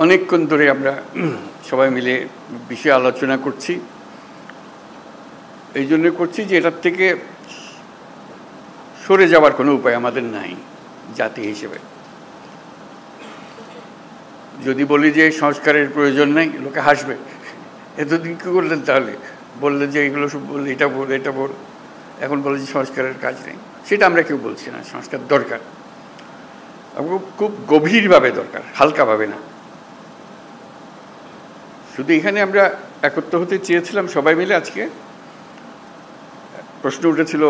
অনেকক্ষণ ধরে আমরা সবাই মিলে বিষয়ে আলোচনা করছি। এই জন্য করছি যে এটার থেকে সরে যাওয়ার কোনো উপায় আমাদের নাই জাতি হিসেবে। যদি বলি যে সংস্কারের প্রয়োজন নেই, লোকে হাসবে, এতদিন কী করলেন তাহলে? বললেন যে এগুলো সব বললে, এটা বল এটা বল, এখন বলে যে সংস্কারের কাজ নেই। সেটা আমরা কেউ বলছি না, সংস্কার দরকার, খুব গভীরভাবে দরকার, হালকাভাবে না। শুধু এখানে আমরা একত্র হতে চেয়েছিলাম সবাই মিলে। আজকে প্রশ্ন উঠেছিল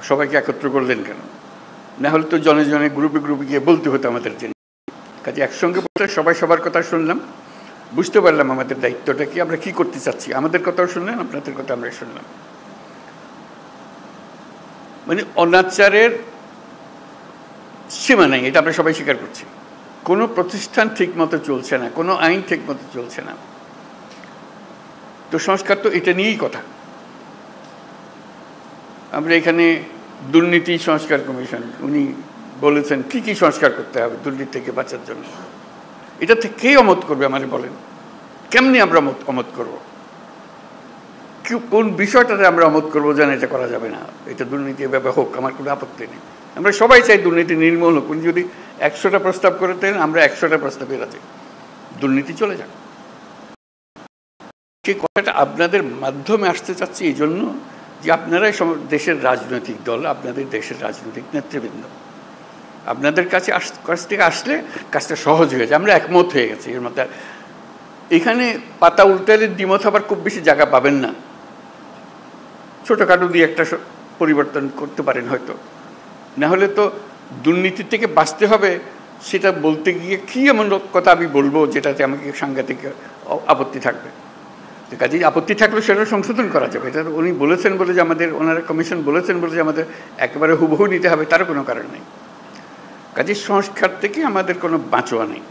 সবাইকে একত্র করলেন কেন? না হলে তো জনে জনে গ্রুপে গ্রুপে গিয়ে বলতে হতো আমাদের জন্য। কাজে একসঙ্গে বলতে সবাই সবার কথা শুনলাম, বুঝতে পারলাম আমাদের দায়িত্বটা কি, আমরা কি করতে চাচ্ছি। আমাদের কথাও শুনলেন, আপনাদের কথা আমরা শুনলাম। মানে অনাচারের সীমা নেই, এটা আমরা সবাই স্বীকার করছি। কোনো প্রতিষ্ঠান ঠিক মতো চলছে না, কোনো আইন ঠিক মতো চলছে না। তো সংস্কার তো এটা নিয়েই কথা। আমরা এখানে দুর্নীতি সংস্কার কমিশন, উনি বলেছেন কি কি সংস্কার করতে হবে দুর্নীতি থেকে বাঁচার জন্য। এটা থেকে কে অমত করবে আমাদের বলেন? কেমনি আমরা অমত করব? কোন বিষয়টাতে আমরা অমত করবো যেন এটা করা যাবে না, এটা দুর্নীতি এভাবে হোক, আমার কোনো আপত্তি নেই। আমরা সবাই চাই দুর্নীতি নির্মূল হোক। উনি যদি 100টা প্রস্তাব করে দেন, আমরা 100টা প্রস্তাবে রাজি, দুর্নীতি চলে যাক। সে কথাটা আপনাদের মাধ্যমে আসতে চাচ্ছি এই জন্য যে আপনারাই দেশের রাজনৈতিক দল, আপনাদের দেশের রাজনৈতিক নেতৃবৃন্দ, আপনাদের কাছ থেকে আসলে কাজটা সহজ হয়ে যায়। আমরা একমত হয়ে গেছি এর মধ্যে। এখানে পাতা উল্টালে দ্বিমত আবার খুব বেশি জায়গা পাবেন না। ছোটোখাটো দিয়ে একটা পরিবর্তন করতে পারেন হয়তো, না হলে তো দুর্নীতির থেকে বাঁচতে হবে। সেটা বলতে গিয়ে কী এমন কথা আমি বলবো যেটাতে আমাকে সাংঘাতিক আপত্তি থাকবে। কাজেই আপত্তি থাকলে সেটা সংশোধন করা যাবে। এটা উনি বলেছেন বলে যে আমাদের, ওনারা কমিশন বলেছেন বলে যে আমাদের একেবারে হুবহু নিতে হবে তারও কোনো কারণ নেই। কাজেই সংস্কার থেকে আমাদের কোনো বাঁচোয়া নেই,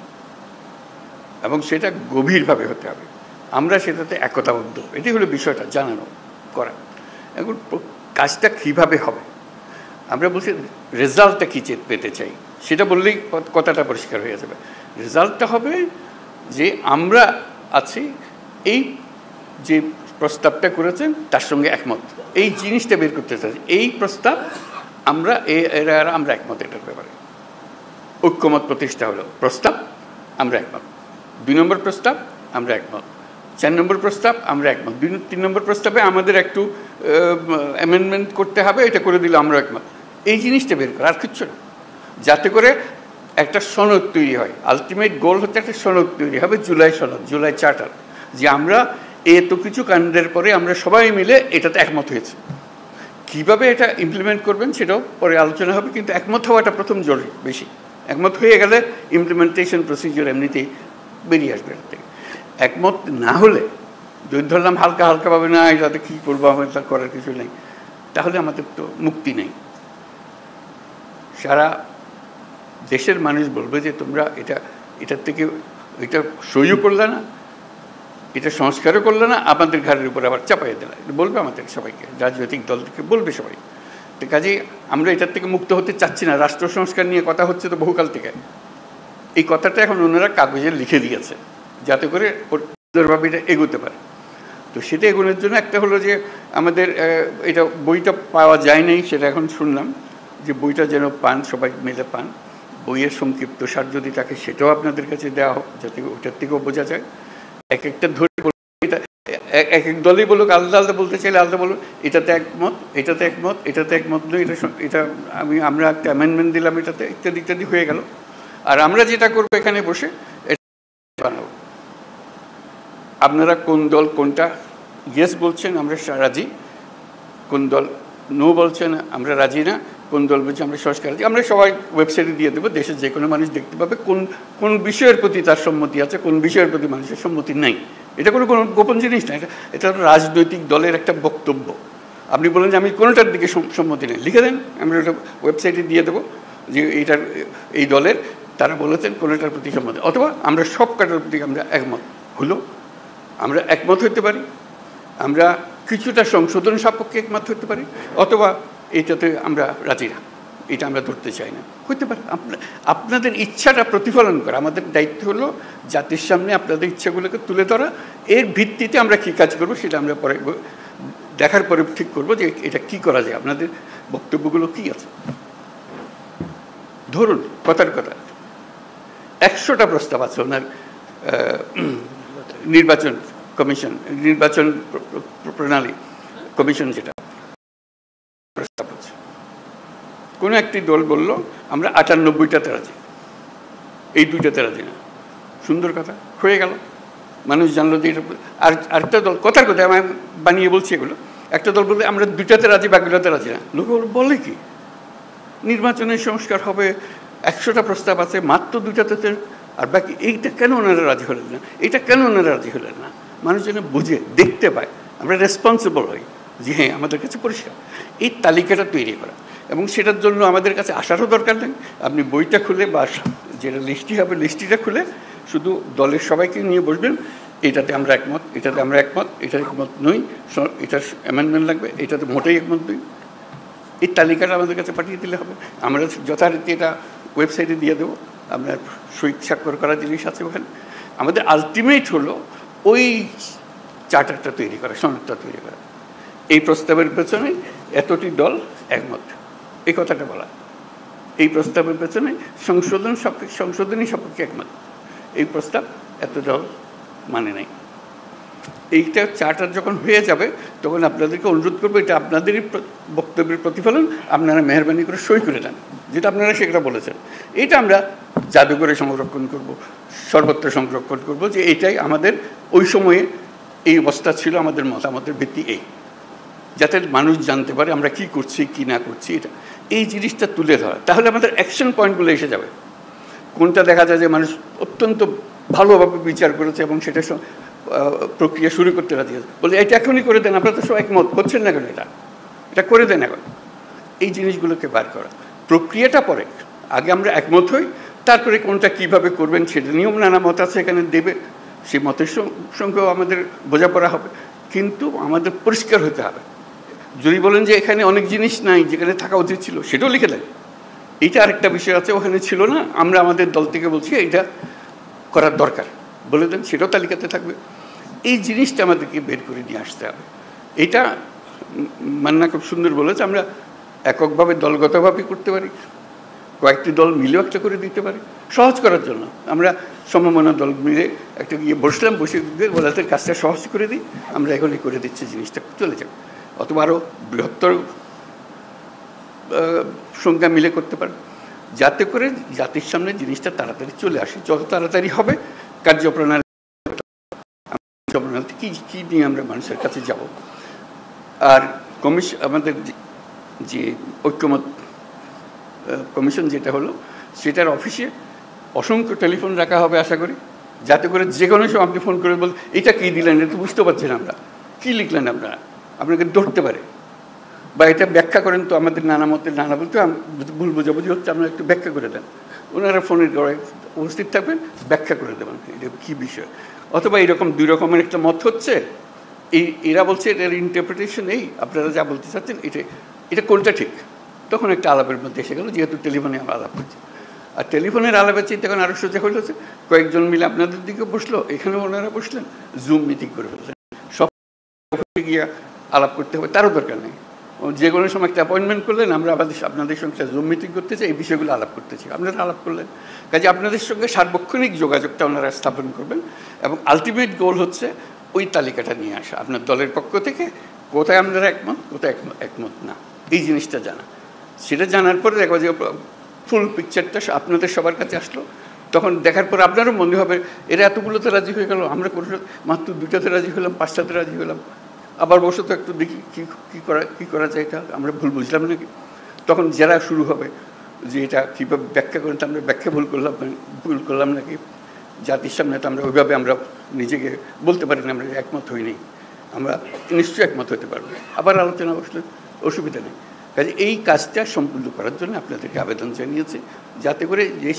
এবং সেটা গভীরভাবে হতে হবে। আমরা সেটাতে একতাবদ্ধ, এটি হলো বিষয়টা জানানো করা। এখন কাজটা কীভাবে হবে? আমরা বলছি রেজাল্টটা কী পেতে চাই, সেটা বললেই কথাটা পরিষ্কার হয়ে যাবে। রেজাল্টটা হবে যে আমরা আছি, এই যে প্রস্তাবটা করেছেন তার সঙ্গে একমত, এই জিনিসটা বের করতে চাই। এই প্রস্তাব আমরা আমরা একমত, এটার ব্যাপারে ঐক্যমত প্রতিষ্ঠা হলো। প্রস্তাব আমরা একমত, 2 নম্বর প্রস্তাব আমরা একমত, 4 নম্বর প্রস্তাব আমরা একমত, 3 নম্বর প্রস্তাবে আমাদের একটু অ্যামেন্ডমেন্ট করতে হবে, এটা করে দিলে আমরা একমত। এই জিনিসটা বের করা, আর কিচ্ছু না, যাতে করে একটা সনদ তৈরি হয়। আলটিমেট গোল হচ্ছে একটা সনদ তৈরি হবে, জুলাই সনদ, জুলাই চার্টার, যে আমরা এত কিছু কাণ্ডের পরে আমরা সবাই মিলে এটাতে একমত হয়েছে। কিভাবে এটা ইমপ্লিমেন্ট করবেন সেটাও পরে আলোচনা হবে, কিন্তু একমত হওয়াটা প্রথম জরুরি বেশি। একমত হয়ে গেলে ইমপ্লিমেন্টেশন প্রসিজিওর এমনিতেই বেরিয়ে আসবে এর থেকে। একমত না হলে, যদি ধরলাম হালকা হালকাভাবে না, এটাতে কী করবো, আমার তা করার কিছু নেই, তাহলে আমাদের তো মুক্তি নেই। সারা দেশের মানুষ বলবে যে তোমরা এটার থেকে এটা সহ্য করলে না, এটা সংস্কারও করলে না, আপনাদের ঘরের উপর আবার চাপাইয়ে দিলে, বলবে আমাদের সবাইকে, রাজনৈতিক দল থেকে বলবে সবাই। তো কাজেই আমরা এটার থেকে মুক্ত হতে চাচ্ছি না। রাষ্ট্র সংস্কার নিয়ে কথা হচ্ছে তো বহুকাল থেকে। এই কথাটা এখন ওনারা কাগজে লিখে দিয়েছে যাতে করে সুন্দরভাবে এটা এগোতে পারে। তো সেটা এগোনোর জন্য একটা হলো যে আমাদের এটা বইটা পাওয়া যায় নাই, সেটা এখন শুনলাম যে বইটা যেন পান, সবাই মিলে পান। বইয়ের সংক্ষিপ্ত সার যদি থাকে সেটাও আপনাদের কাছে দেওয়া হোক, যাতে ওটার থেকেও বোঝা যায়। এক একটা ধরে এটা এক এক দলই বলুক, আলাদা আলাদা বলতে চাইলে আলাদা বলুক, এটাতে একমত, এটাতে একমত, এটাতে একমত নয়, এটা আমরা একটা অ্যামেন্ডমেন্ট দিলাম এটাতে, ইত্যাদি ইত্যাদি হয়ে গেল। আর আমরা যেটা করবো এখানে বসে বানাবো। আপনারা কোন দল কোনটা ইয়েস বলছেন আমরা রাজি, কোন দল নো বলছেন আমরা রাজি না, কোন দল বলছে আমরা সংস্কার রাজি, আমরা সবাই ওয়েবসাইটে দিয়ে দেবো। দেশের যে কোনো মানুষ দেখতে পাবে কোন কোন বিষয়ের প্রতি তার সম্মতি আছে, কোন বিষয়ের প্রতি মানুষের সম্মতি নেই। এটা কোনো গোপন জিনিস না, এটা রাজনৈতিক দলের একটা বক্তব্য। আপনি বলেন যে আমি কোনোটার দিকে সম্মতি নেই, লিখে দেন, আমরা ওটা ওয়েবসাইটে দিয়ে দেবো যে এইটার এই দলের তারা বলেছেন কোনোটার প্রতি সম্মতি, অথবা আমরা সব কাটার প্রতি আমরা একমত হলো। আমরা একমত হতে পারি, আমরা কিছুটা সংশোধন সাপেক্ষে একমত হতে পারি, অথবা এইটাতে আমরা রাজি না, এটা আমরা ধরতে চাই না। হইতে পারে আপনাদের ইচ্ছাটা প্রতিফলন করা। আমাদের দায়িত্ব হলো জাতির সামনে আপনাদের ইচ্ছাগুলোকে তুলে ধরা, এর ভিত্তিতে আমরা কী কাজ করব সেটা আমরা পরে দেখার পরে ঠিক করব যে এটা কি করা যায়, আপনাদের বক্তব্যগুলো কি আছে। ধরুন কথার কথা 100টা প্রস্তাব আছে ওনার নির্বাচন কমিশন, নির্বাচন প্রণালী কমিশন, যেটা প্রস্তাব আছে। কোনো একটি দল বলল আমরা 98টাতে রাজি, এই 2টাতে রাজি না। সুন্দর কথা, হয়ে গেল, মানুষ জানলো যে এটা। আর আরেকটা দল, কথার কথা আমি বানিয়ে বলছি এগুলো, একটা দল বললে আমরা 2টাতে রাজি, বাকিটাতে রাজি না। লোক বলে কি নির্বাচনের সংস্কার হবে, 100টা প্রস্তাব আছে, মাত্র 2টাতে, আর বাকি এইটা কেন ওনারা রাজি হলেন না, এটা কেন ওনারা রাজি হলেন না? মানুষ যেন বুঝে দেখতে পায়, আমরা রেসপন্সিবল হই যে হ্যাঁ আমাদের কাছে পরিষ্কার। এই তালিকাটা তৈরি করা, এবং সেটার জন্য আমাদের কাছে আসারও দরকার নেই। আপনি বইটা খুলে বা যেটা লিস্টটি হবে লিস্টটিটা খুলে শুধু দলের সবাইকে নিয়ে বসবেন, এটাতে আমরা একমত, এটাতে আমরা একমত, এটার একমত নই, এটার অ্যামেন্ডমেন্ট লাগবে, এটাতে মোটেই একমত নই। এই তালিকাটা আমাদের কাছে পাঠিয়ে দিলে হবে। আমরা যথারীতি এটা ওয়েবসাইটে দিয়ে দেবো, আপনার সই স্বাক্ষর করা জিনিস আছে ওখানে। আমাদের আলটিমেট হলো ওই চার্টারটা তৈরি করা, সনদটা তৈরি করা। এই প্রস্তাবের পেছনে এতটি দল একমত, এই কথাটা বলা। এই প্রস্তাবের পেছনে সংশোধনী সপক্ষে একমত, এই প্রস্তাব এত দল মানে নাই। এইটা চার্টার যখন হয়ে যাবে তখন আপনাদেরকে অনুরোধ করবো, এটা আপনাদেরই বক্তব্যের প্রতিফলন, আপনারা মেহরবানি করে সই করে দেন, যেটা আপনারা সেটা বলেছেন। এটা আমরা জাদুঘরে সংরক্ষণ করব, সর্বত্র সংরক্ষণ করব, যে এইটাই আমাদের ওই সময়ে এই অবস্থা ছিল, আমাদের মতামতের ভিত্তি এই, যাতে মানুষ জানতে পারে আমরা কি করছি কি না করছি। এটা এই জিনিসটা তুলে ধরা, তাহলে আমাদের অ্যাকশন পয়েন্টগুলো এসে যাবে। কোনটা দেখা যায় যে মানুষ অত্যন্ত ভালোভাবে বিচার করেছে এবং সেটা প্রক্রিয়া শুরু করতে রাজি আছে, বলে এটা এখনই করে দেন, আপনারা তো সব একমত করছেন না কেন, এটা করে দেন এখন। এই জিনিসগুলোকে বার করা, প্রক্রিয়াটা পরে, আগে আমরা একমত হই, তারপরে কোনটা কিভাবে করবেন সেটা নিয়ম নানা মত আছে এখানে দেবে, সেই মতের সঙ্গেও আমাদের বোঝাপড়া হবে, কিন্তু আমাদের পরিষ্কার হতে হবে। যদি বলেন যে এখানে অনেক জিনিস নাই যেখানে থাকা উচিত ছিল, সেটাও লিখে দেন। এইটা আরেকটা বিষয় আছে, ওখানে ছিল না, আমরা আমাদের দল থেকে বলছি এইটা করার দরকার, বলে দেন, সেটাও তালিকাতে থাকবে। এই জিনিসটা আমাদেরকে বের করে নিয়ে আসতে হবে। এটা মান্না খুব সুন্দর বলেছে, আমরা এককভাবে দলগতভাবে করতে পারি, কয়েকটি দল মিলেও একটা করে দিতে পারি, সহজ করার জন্য। আমরা সমমনা দল মিলে একটা গিয়ে বসলাম, বসে বলাতে কাজটা সহজ করে দিই, আমরা এখনই করে দিচ্ছি, জিনিসটা চলে যাবে। অথবা আরও বৃহত্তর সংখ্যা মিলে করতে পারে, যাতে করে জাতির সামনে জিনিসটা তাড়াতাড়ি চলে আসে। যত তাড়াতাড়ি হবে কার্যপ্রণালী কী কী নিয়ে আমরা মানুষের কাছে যাব। আর আমাদের যে ঐক্যমত কমিশন যেটা হলো, সেটার অফিসে অসংখ্য টেলিফোন রাখা হবে আশা করি, যাতে করে যে কোনো সময় আপনি ফোন করে বল এটা কী দিলেন, এটা তো বুঝতে পারছেন আমরা, কী লিখলেন আপনারা, আপনাকে ধরতে পারে, বা এটা ব্যাখ্যা করেন তো, আমাদের নানা মতের নানা বলতে ভুল বোঝাবুঝি হচ্ছে, আপনারা একটু ব্যাখ্যা করে দেন। ওনারা ফোনের গড়ায় উপস্থিত থাকবেন, ব্যাখ্যা করে দেবেন এটা কী বিষয়। অথবা এরকম 2 রকমের একটা মত হচ্ছে, এরা বলছে এটার ইন্টারপ্রিটেশন এই, আপনারা যা বলতে চাচ্ছেন এটা কোনটা ঠিক, তখন একটা আলাপের মধ্যে এসে গেল, যেহেতু টেলিফোনে আমরা আলাপ করছি। আর টেলিফোনের আলাপের চেয়ে তখন আরও সোজা হয়েছে, কয়েকজন মিলে আপনাদের দিকে বসলো, এখানেও ওনারা বসলেন, জুম মিটিং করে ফেললেন, সব গিয়ে আলাপ করতে হবে তারও দরকার নেই। যে কোনো সময় একটা অ্যাপয়েন্টমেন্ট করলেন, আমরা আপনাদের সঙ্গে জুম মিটিং করতে চাই, এই বিষয়গুলো আলাপ করতে চাই, আপনারা আলাপ করলেন। কাজে আপনাদের সঙ্গে সার্বক্ষণিক যোগাযোগটা ওনারা স্থাপন করবেন, এবং আলটিমেট গোল হচ্ছে ওই তালিকাটা নিয়ে আসা আপনার দলের পক্ষ থেকে, কোথায় আপনারা একমত, কোথায় একমত না, এই জিনিসটা জানা। সেটা জানার পরে দেখো যে ফুল পিকচারটা আপনাদের সবার কাছে আসলো, তখন দেখার পর আপনারও মনে হবে এরা এতগুলোতে রাজি হয়ে গেল, আমরা কোনো মাত্র 2টাতে রাজি হলাম, 5টাতে রাজি হলাম, আবার বসে তো একটু দেখি কী করা যায়, এটা আমরা ভুল বুঝলাম নাকি। তখন যারা শুরু হবে যে এটা কীভাবে ব্যাখ্যা করেন, তো আমরা ব্যাখ্যা ভুল করলাম নাকি, জাতির সামনে তো আমরা ওইভাবে আমরা নিজেকে বলতে পারি না আমরা একমত হইনি, আমরা নিশ্চয়ই একমত হতে পারবো, আবার আলোচনা বসলে অসুবিধা নেই। কাজে এই কাজটা সম্পূর্ণ করার জন্য আপনাদেরকে আবেদন জানিয়েছে, যাতে করে যে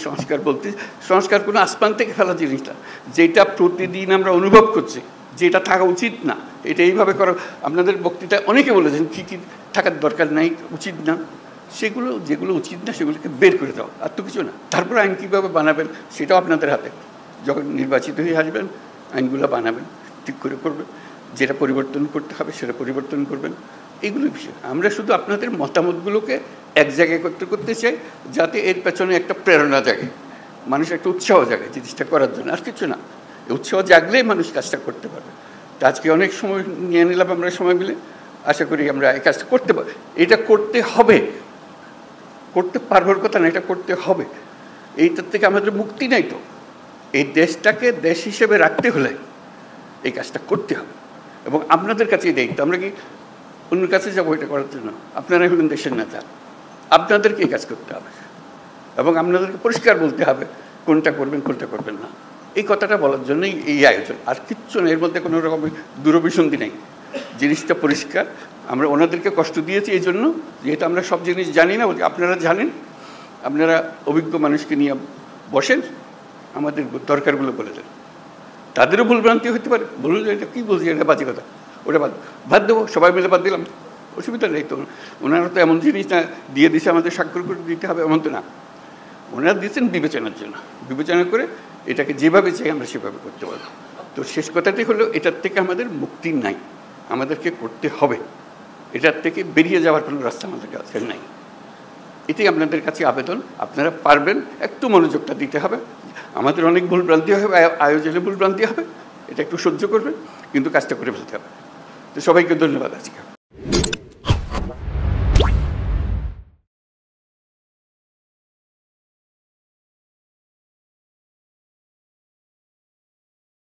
সংস্কার কোনো আসমান থেকে ফেলা জিনিসটা, যেটা প্রতিদিন আমরা অনুভব করছি যেটা থাকা উচিত না, এটা এইভাবে করা। আপনাদের বক্তৃতায় অনেকে বলেছেন কী কী থাকার দরকার নাই, উচিত না, সেগুলো যেগুলো উচিত না সেগুলোকে বের করে দাও, আর তো কিছু না। তারপর আইন কীভাবে বানাবেন সেটাও আপনাদের হাতে। যখন নির্বাচিত হয়ে আসবেন আইনগুলো বানাবেন, ঠিক করে করবেন, যেটা পরিবর্তন করতে হবে সেটা পরিবর্তন করবেন, এইগুলো বিষয়। আমরা শুধু আপনাদের মতামতগুলোকে এক জায়গায় করতে চাই, যাতে এর পেছনে একটা প্রেরণা জাগে, মানুষের একটা উৎসাহ জাগে জিনিসটা করার জন্য, আর কিছু না। উৎসাহ জাগলেই মানুষ কাজটা করতে পারবে। তো আজকে অনেক সময় নিয়ে নিলাম আমরা সময় মিলে, আশা করি আমরা এই কাজটা করতে পারি। এটা করতে হবে, করতে পারবার কথা না, এটা করতে হবে। এইটার থেকে আমাদের মুক্তি নাই। তো এই দেশটাকে দেশ হিসেবে রাখতে হলে এই কাজটা করতে হবে, এবং আপনাদের কাছেই দায়িত্ব। আমরা কি অন্যের কাছে যাবো এটা করার জন্য? আপনারাই হলেন দেশের নেতা, আপনাদেরকে এই কাজ করতে হবে, এবং আপনাদেরকে পরিষ্কার বলতে হবে কোনটা করবেন কোনটা করবেন না। এই কথাটা বলার জন্যই এই আয়োজন, আর কিচ্ছু না। এর মধ্যে কোনো রকমের দূরভিসন্ধি নেই, জিনিসটা পরিষ্কার। আমরা ওনাদেরকে কষ্ট দিয়েছি এই জন্য, যেহেতু আমরা সব জিনিস জানি না, আপনারা জানেন, আপনারা অভিজ্ঞ মানুষকে নিয়ে বসেন, আমাদের দরকারগুলো বলে দেন। তাদেরও ভুলভ্রান্তি হতে পারে, বলুন এটা কী বলছি, এটা বাজে কথা, ওটা বাদ দেবো, সবাই মিলে বাদ দিলাম, অসুবিধা নেই। তো ওনারা তো এমন জিনিস না দিয়ে দিছে আমাদের স্বাক্ষর করে দিতে হবে এমন তো না। ওনারা দিয়েছেন বিবেচনার জন্য, বিবেচনা করে এটাকে যেভাবে চাই আমরা সেভাবে করতে পারবো। তো শেষ কথাটি হলো, এটার থেকে আমাদের মুক্তি নাই, আমাদেরকে করতে হবে। এটার থেকে বেরিয়ে যাওয়ার কোনো রাস্তা আমাদের কাছে নাই। এটাই আপনাদের কাছে আবেদন, আপনারা পারবেন, একটু মনোযোগটা দিতে হবে। আমাদের অনেক ভুলভ্রান্তি হবে, আয়োজনে ভুলভ্রান্তি হবে, এটা একটু সহ্য করবেন, কিন্তু কাজটা করে ফেলতে হবে। তো সবাইকে ধন্যবাদ আজকে।